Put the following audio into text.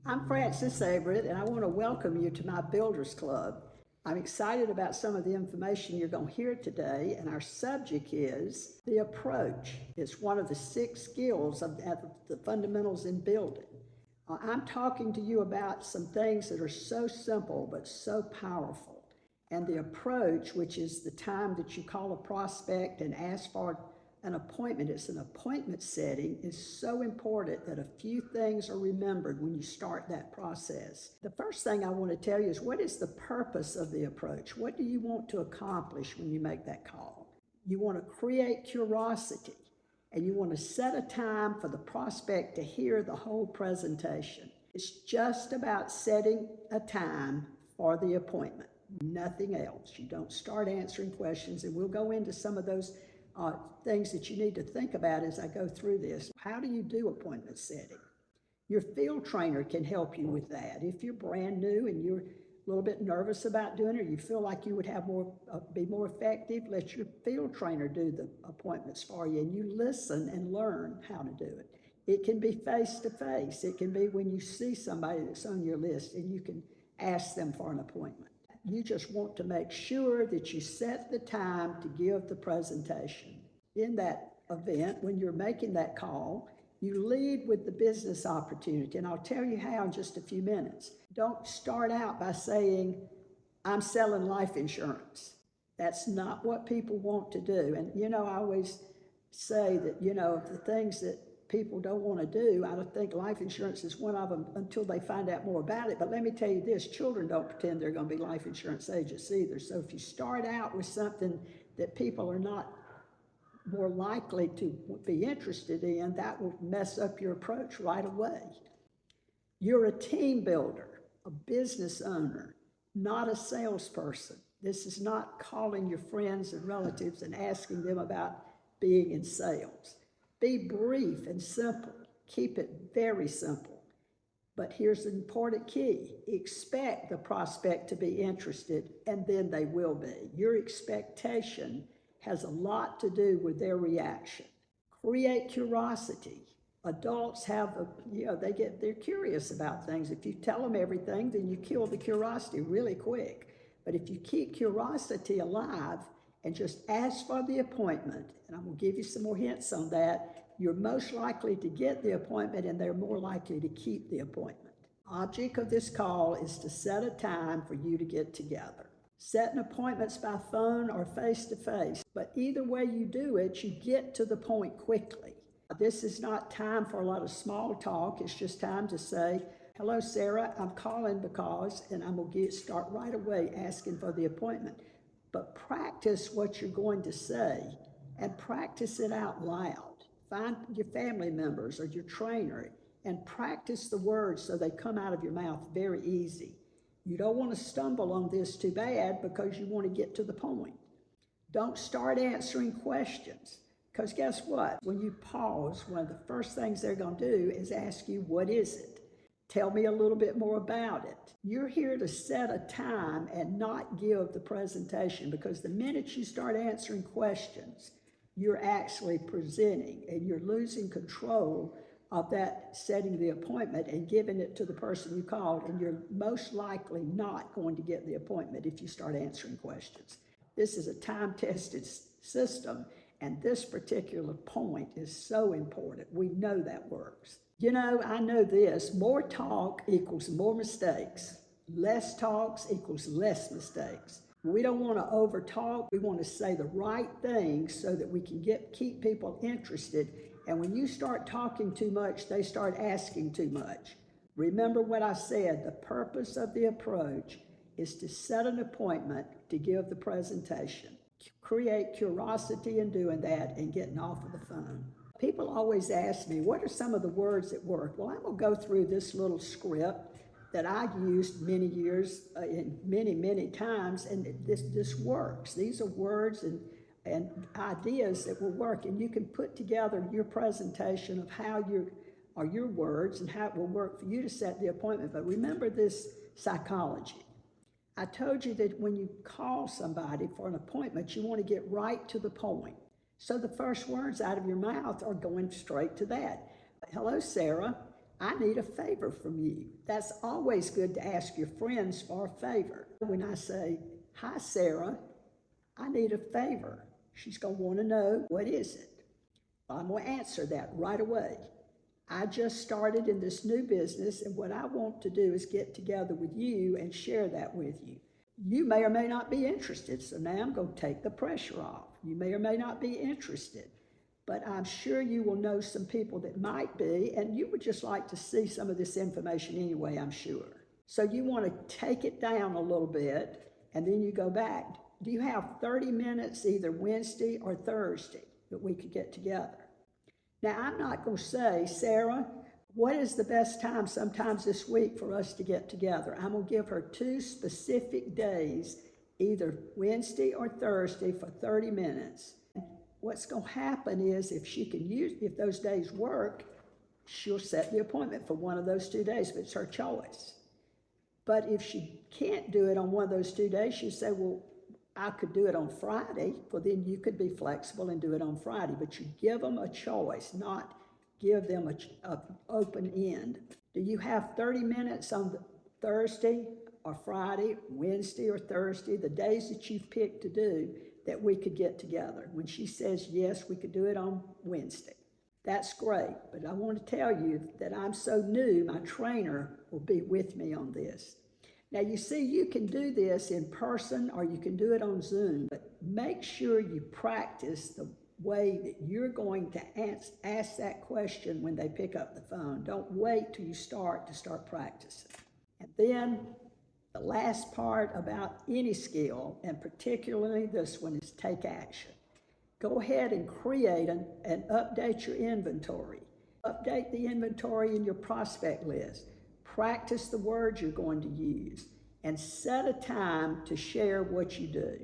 I'm Frances Avrett, and I want to welcome you to my Builders Club. I'm excited about some of the information you're going to hear today, and our subject is the approach. It's one of the 6 skills of the fundamentals in building. I'm talking to you about some things that are so simple but so powerful. And the approach, which is the time that you call a prospect and ask for an appointment, it's an appointment setting, is so important that a few things are remembered when you start that process. The first thing I want to tell you is, what is the purpose of the approach? What do you want to accomplish when you make that call? You want to create curiosity, and you want to set a time for the prospect to hear the whole presentation. It's just about setting a time for the appointment, nothing else. You don't start answering questions, and we'll go into some of those things that you need to think about as I go through this. How do you do appointment setting? Your field trainer can help you with that. If you're brand new and you're a little bit nervous about doing it, or you feel like you would have be more effective, let your field trainer do the appointments for you, and you listen and learn how to do it. It can be face to face. It can be when you see somebody that's on your list and you can ask them for an appointment. You just want to make sure that you set the time to give the presentation. In that event, when you're making that call, you lead with the business opportunity, and I'll tell you how in just a few minutes. Don't start out by saying, I'm selling life insurance. That's not what people want to do. And, I always say that, the things that people don't want to do, I don't think life insurance is one of them until they find out more about it. But let me tell you this, children don't pretend they're going to be life insurance agents either. So if you start out with something that people are not more likely to be interested in, that will mess up your approach right away. You're a team builder, a business owner, not a salesperson. This is not calling your friends and relatives and asking them about being in sales. Be brief and simple. Keep it very simple. But here's the important key. Expect the prospect to be interested, and then they will be. Your expectation has a lot to do with their reaction. Create curiosity. Adults they're curious about things. If you tell them everything, then you kill the curiosity really quick. But if you keep curiosity alive and just ask for the appointment, and I'm going to give you some more hints on that, you're most likely to get the appointment, and they're more likely to keep the appointment. Object of this call is to set a time for you to get together. Setting appointments by phone or face-to-face, but either way you do it, you get to the point quickly. This is not time for a lot of small talk. It's just time to say, hello, Sarah, I'm calling because, and I'm going to start right away asking for the appointment. But practice what you're going to say and practice it out loud. Find your family members or your trainer and practice the words so they come out of your mouth very easy. You don't want to stumble on this too bad because you want to get to the point. Don't start answering questions, because guess what? When you pause, one of the first things they're going to do is ask you, what is it? Tell me a little bit more about it. You're here to set a time and not give the presentation, because the minute you start answering questions, you're actually presenting, and you're losing control of that setting the appointment and giving it to the person you called, and you're most likely not going to get the appointment if you start answering questions. This is a time-tested system, and this particular point is so important. We know that works. I know this, more talk equals more mistakes. Less talks equals less mistakes. We don't want to over talk. We want to say the right things so that we can keep people interested. And when you start talking too much, they start asking too much. Remember what I said, the purpose of the approach is to set an appointment to give the presentation. Create curiosity in doing that and getting off of the phone. People always ask me, what are some of the words that work? Well, I'm going to go through this little script that I used many years, many times, and this works. These are words and ideas that will work, and you can put together your presentation of how your words and how it will work for you to set the appointment. But remember this psychology. I told you that when you call somebody for an appointment, you want to get right to the point. So the first words out of your mouth are going straight to that. Hello, Sarah. I need a favor from you. That's always good to ask your friends for a favor. When I say, hi, Sarah, I need a favor, she's going to want to know, what is it? Well, I'm going to answer that right away. I just started in this new business, and what I want to do is get together with you and share that with you. You may or may not be interested, so now I'm going to take the pressure off. You may or may not be interested, but I'm sure you will know some people that might be, and you would just like to see some of this information anyway, I'm sure. So you want to take it down a little bit, and then you go back. Do you have 30 minutes either Wednesday or Thursday that we could get together? Now, I'm not going to say, Sarah, what is the best time sometimes this week for us to get together? I'm going to give her 2 specific days, either Wednesday or Thursday, for 30 minutes. What's going to happen is if those days work, she'll set the appointment for one of those 2 days, but it's her choice. But if she can't do it on one of those 2 days, she'll say, well, I could do it on Friday. Well, then you could be flexible and do it on Friday, but you give them a choice, not give them an open end. Do you have 30 minutes on Thursday or Friday, Wednesday or Thursday, the days that you've picked to do, that we could get together? When she says yes, we could do it on Wednesday. That's great, but I want to tell you that I'm so new, my trainer will be with me on this. Now, you see, you can do this in person or you can do it on Zoom, but make sure you practice the way that you're going to ask that question when they pick up the phone. Don't wait till you start practicing. And then the last part about any skill, and particularly this one, is take action. Go ahead and create and update your inventory. Update the inventory in your prospect list. Practice the words you're going to use, and set a time to share what you do.